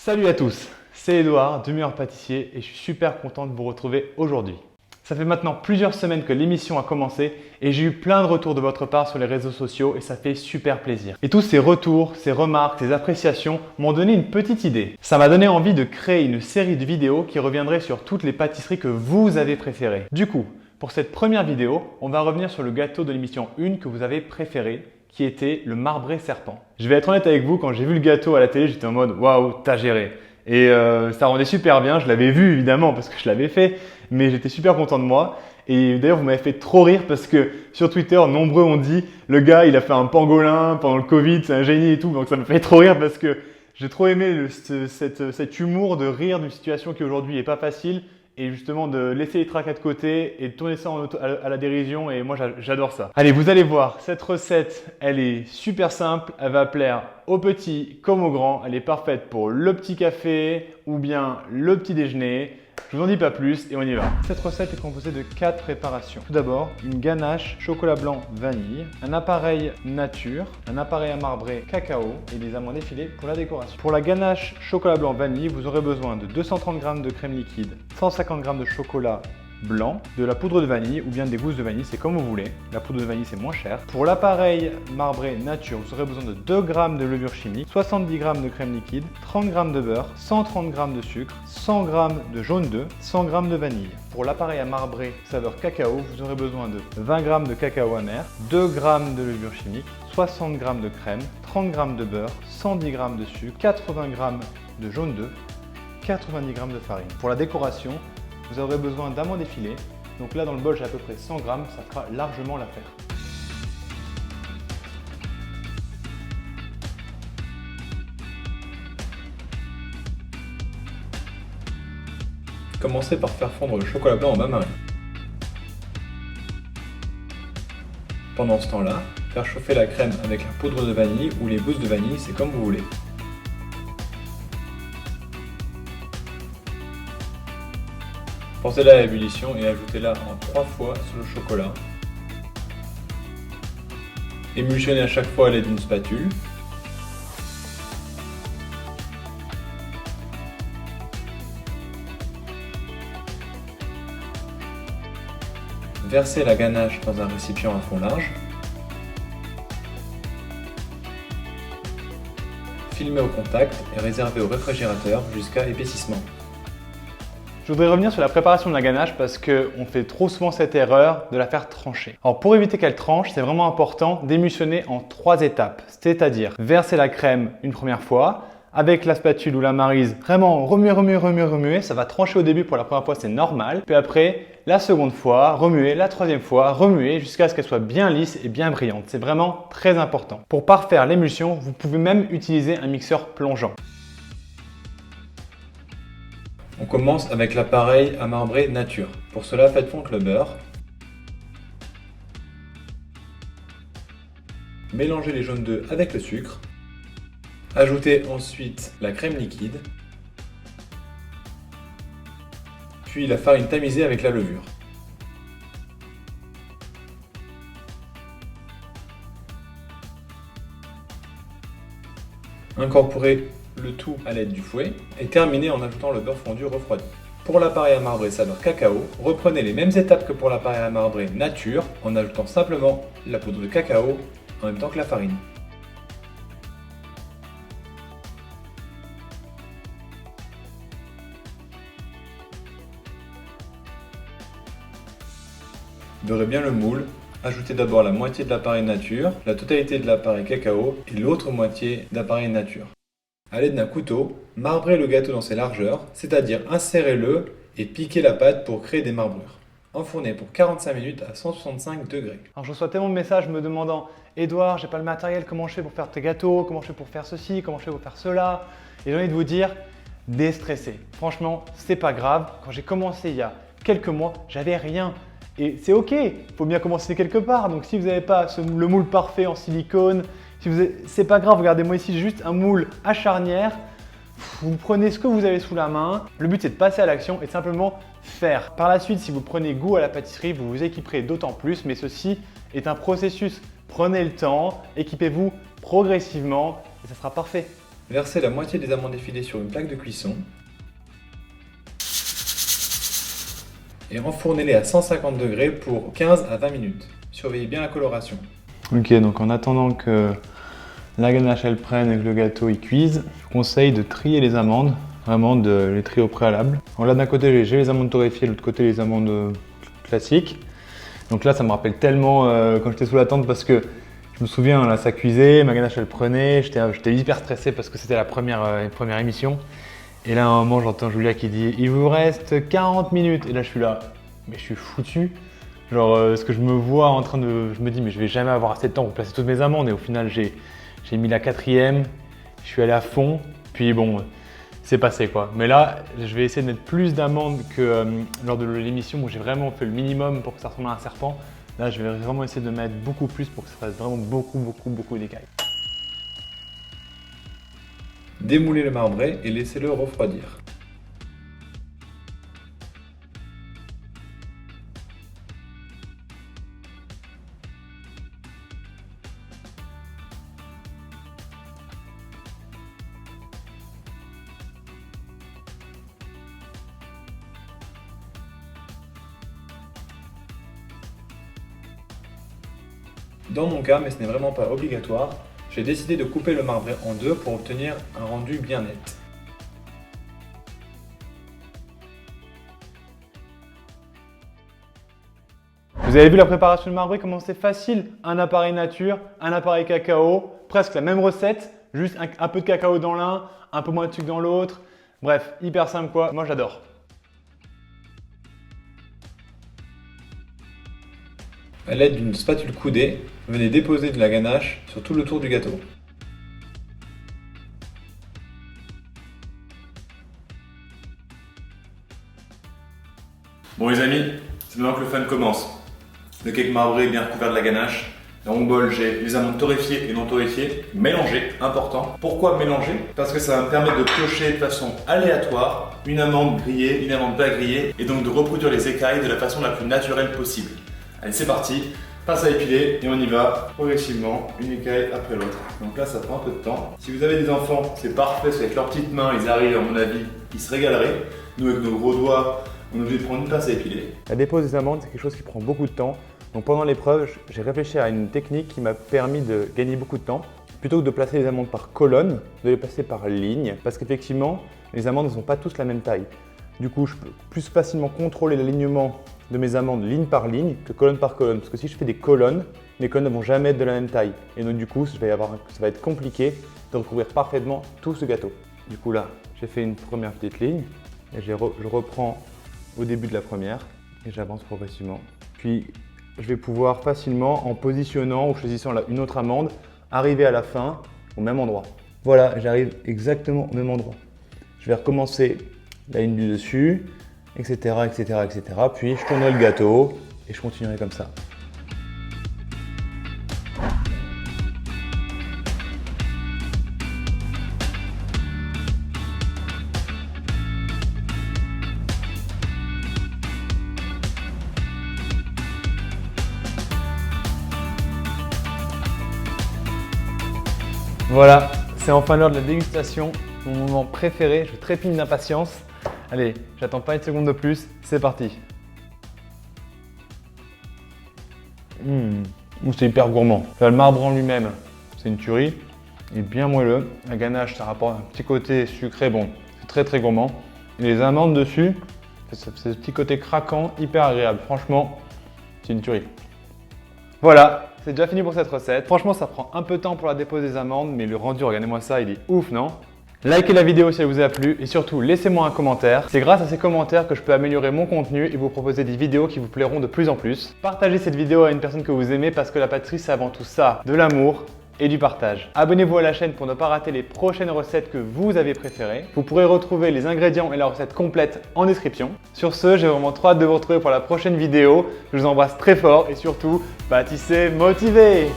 Salut à tous, c'est Edouard, Demi-heure pâtissier et je suis super content de vous retrouver aujourd'hui. Ça fait maintenant plusieurs semaines que l'émission a commencé et j'ai eu plein de retours de votre part sur les réseaux sociaux et ça fait super plaisir. Et tous ces retours, ces remarques, ces appréciations m'ont donné une petite idée. Ça m'a donné envie de créer une série de vidéos qui reviendraient sur toutes les pâtisseries que vous avez préférées. Du coup, pour cette première vidéo, on va revenir sur le gâteau de l'émission 1 que vous avez préféré, qui était le marbré serpent. Je vais être honnête avec vous, quand j'ai vu le gâteau à la télé, j'étais en mode waouh, t'as géré. Et ça rendait super bien, je l'avais vu évidemment parce que je l'avais fait, mais j'étais super content de moi. Et d'ailleurs, vous m'avez fait trop rire parce que sur Twitter, nombreux ont dit le gars, il a fait un pangolin pendant le Covid, c'est un génie et tout. Donc ça me fait trop rire parce que j'ai trop aimé cet humour de rire d'une situation qui aujourd'hui n'est pas facile. Et justement de laisser les tracas de côté et de tourner ça à la dérision et moi j'adore ça. Allez, vous allez voir, cette recette, elle est super simple, elle va plaire aux petits comme aux grands, elle est parfaite pour le petit café ou bien le petit déjeuner. Je vous en dis pas plus et on y va. Cette recette est composée de 4 préparations. Tout d'abord, une ganache chocolat blanc vanille, un appareil nature, un appareil à marbrer cacao et des amandes effilées pour la décoration. Pour la ganache chocolat blanc vanille, vous aurez besoin de 230 g de crème liquide, 150 g de chocolat blanc, de la poudre de vanille ou bien des gousses de vanille, c'est comme vous voulez. La poudre de vanille c'est moins cher. Pour l'appareil marbré nature, vous aurez besoin de 2 g de levure chimique, 70 g de crème liquide, 30 g de beurre, 130 g de sucre, 100 g de jaune d'œuf, 100 g de vanille. Pour l'appareil à marbrer saveur cacao, vous aurez besoin de 20 g de cacao amer, 2 g de levure chimique, 60 g de crème, 30 g de beurre, 110 g de sucre, 80 g de jaune d'œuf, 90 g de farine. Pour la décoration, vous aurez besoin d'amandes effilées. Donc là dans le bol j'ai à peu près 100 g, ça fera largement l'affaire. Commencez par faire fondre le chocolat blanc en bain-marie. Pendant ce temps-là, faire chauffer la crème avec la poudre de vanille ou les gousses de vanille, c'est comme vous voulez. Portez-la à ébullition et ajoutez-la en 3 fois sur le chocolat. Émulsionnez à chaque fois à l'aide d'une spatule. Versez la ganache dans un récipient à fond large. Filmez au contact et réservez au réfrigérateur jusqu'à épaississement. Je voudrais revenir sur la préparation de la ganache parce qu'on fait trop souvent cette erreur de la faire trancher. Alors pour éviter qu'elle tranche, c'est vraiment important d'émulsionner en 3 étapes. C'est-à-dire verser la crème une première fois, avec la spatule ou la maryse, vraiment remuer, ça va trancher au début pour la première fois, c'est normal. Puis après, la seconde fois, remuer, la troisième fois, remuer jusqu'à ce qu'elle soit bien lisse et bien brillante. C'est vraiment très important. Pour parfaire l'émulsion, vous pouvez même utiliser un mixeur plongeant. On commence avec l'appareil à marbrer nature. Pour cela, faites fondre le beurre. Mélangez les jaunes d'œufs avec le sucre. Ajoutez ensuite la crème liquide. Puis la farine tamisée avec la levure. Incorporez le tout à l'aide du fouet et terminez en ajoutant le beurre fondu refroidi. Pour l'appareil à marbrer saveur cacao, reprenez les mêmes étapes que pour l'appareil à marbrer nature en ajoutant simplement la poudre de cacao en même temps que la farine. Beurrez bien le moule. Ajoutez d'abord la moitié de l'appareil nature, la totalité de l'appareil cacao et l'autre moitié d'appareil nature. A l'aide d'un couteau, marbrez le gâteau dans ses largeurs, c'est-à-dire insérez-le et piquez la pâte pour créer des marbrures. Enfournez pour 45 minutes à 165 degrés. Alors je reçois tellement de messages me demandant « Edouard, j'ai pas le matériel, comment je fais pour faire tes gâteaux? Comment je fais pour faire ceci? Comment je fais pour faire cela ?» Et j'ai envie de vous dire, déstressez. Franchement, c'est pas grave. Quand j'ai commencé il y a quelques mois, j'avais rien. Et c'est ok, il faut bien commencer quelque part. Donc si vous n'avez pas le moule parfait en silicone, c'est pas grave, regardez-moi ici, j'ai juste un moule à charnière. Vous prenez ce que vous avez sous la main. Le but c'est de passer à l'action et de simplement faire. Par la suite, si vous prenez goût à la pâtisserie, vous vous équiperez d'autant plus, mais ceci est un processus. Prenez le temps, équipez-vous progressivement et ça sera parfait. Versez la moitié des amandes effilées sur une plaque de cuisson et enfournez-les à 150 degrés pour 15 à 20 minutes. Surveillez bien la coloration. Ok, donc en attendant que la ganache elle prenne et que le gâteau il cuise, je vous conseille de trier les amandes, vraiment de les trier au préalable. Alors là d'un côté j'ai les amandes torréfiées, de l'autre côté les amandes classiques. Donc là ça me rappelle tellement quand j'étais sous la tente parce que je me souviens là ça cuisait, ma ganache elle prenait, j'étais hyper stressé parce que c'était la première émission. Et là à un moment j'entends Julia qui dit « Il vous reste 40 minutes » et là je suis là, mais je suis foutu. Genre ce que je me vois en train de… Je me dis mais je vais jamais avoir assez de temps pour placer toutes mes amandes et au final j'ai mis la 4e, je suis allé à fond, puis bon c'est passé quoi. Mais là je vais essayer de mettre plus d'amandes que lors de l'émission où j'ai vraiment fait le minimum pour que ça ressemble à un serpent. Là je vais vraiment essayer de mettre beaucoup plus pour que ça fasse vraiment beaucoup d'écailles. Démoulez le marbré et laissez-le refroidir. Dans mon cas, mais ce n'est vraiment pas obligatoire, j'ai décidé de couper le marbré en deux pour obtenir un rendu bien net. Vous avez vu la préparation du marbré, comment c'est facile? Un appareil nature, un appareil cacao, presque la même recette, juste un peu de cacao dans l'un, un peu moins de sucre dans l'autre. Bref, hyper simple quoi, moi j'adore. À l'aide d'une spatule coudée, venez déposer de la ganache sur tout le tour du gâteau. Bon les amis, c'est maintenant que le fun commence. Le cake marbré est bien recouvert de la ganache. Dans mon bol, j'ai les amandes torréfiées et non torréfiées, mélangées, important. Pourquoi mélanger? Parce que ça va me permettre de piocher de façon aléatoire une amande grillée, une amande pas grillée, et donc de reproduire les écailles de la façon la plus naturelle possible. Allez, c'est parti, pince à épiler et on y va progressivement, une écaille après l'autre. Donc là, ça prend un peu de temps. Si vous avez des enfants, c'est parfait, parce qu'avec leurs petites mains, ils arrivent, à mon avis, ils se régaleraient. Nous, avec nos gros doigts, on est obligé de prendre une pince à épiler. La dépose des amandes, c'est quelque chose qui prend beaucoup de temps. Donc pendant l'épreuve, j'ai réfléchi à une technique qui m'a permis de gagner beaucoup de temps. Plutôt que de placer les amandes par colonne, de les placer par ligne, parce qu'effectivement, les amandes ne sont pas tous la même taille. Du coup, je peux plus facilement contrôler l'alignement de mes amandes ligne par ligne que colonne par colonne. Parce que si je fais des colonnes, mes colonnes ne vont jamais être de la même taille. Et donc du coup, ça va être compliqué de recouvrir parfaitement tout ce gâteau. Du coup là, j'ai fait une première petite ligne et je reprends au début de la première et j'avance progressivement. Puis je vais pouvoir facilement, en positionnant ou choisissant une autre amande, arriver à la fin au même endroit. Voilà, j'arrive exactement au même endroit. Je vais recommencer la ligne du dessus, etc., etc., etc. Puis je tournerai le gâteau et je continuerai comme ça. Voilà, c'est enfin l'heure de la dégustation, mon moment préféré, je trépigne d'impatience. Allez, j'attends pas une seconde de plus, c'est parti. C'est hyper gourmand. Là, le marbre en lui-même, c'est une tuerie, il est bien moelleux. La ganache, ça rapporte un petit côté sucré, bon, c'est très gourmand. Et les amandes dessus, c'est ce petit côté craquant, hyper agréable. Franchement, c'est une tuerie. Voilà, c'est déjà fini pour cette recette. Franchement, ça prend un peu de temps pour la dépose des amandes, mais le rendu, regardez-moi ça, il est ouf, non? Likez la vidéo si elle vous a plu et surtout laissez-moi un commentaire. C'est grâce à ces commentaires que je peux améliorer mon contenu et vous proposer des vidéos qui vous plairont de plus en plus. Partagez cette vidéo à une personne que vous aimez parce que la pâtisserie c'est avant tout ça, de l'amour et du partage. Abonnez-vous à la chaîne pour ne pas rater les prochaines recettes que vous avez préférées. Vous pourrez retrouver les ingrédients et la recette complète en description. Sur ce, j'ai vraiment trop hâte de vous retrouver pour la prochaine vidéo. Je vous embrasse très fort et surtout, pâtissez motivé!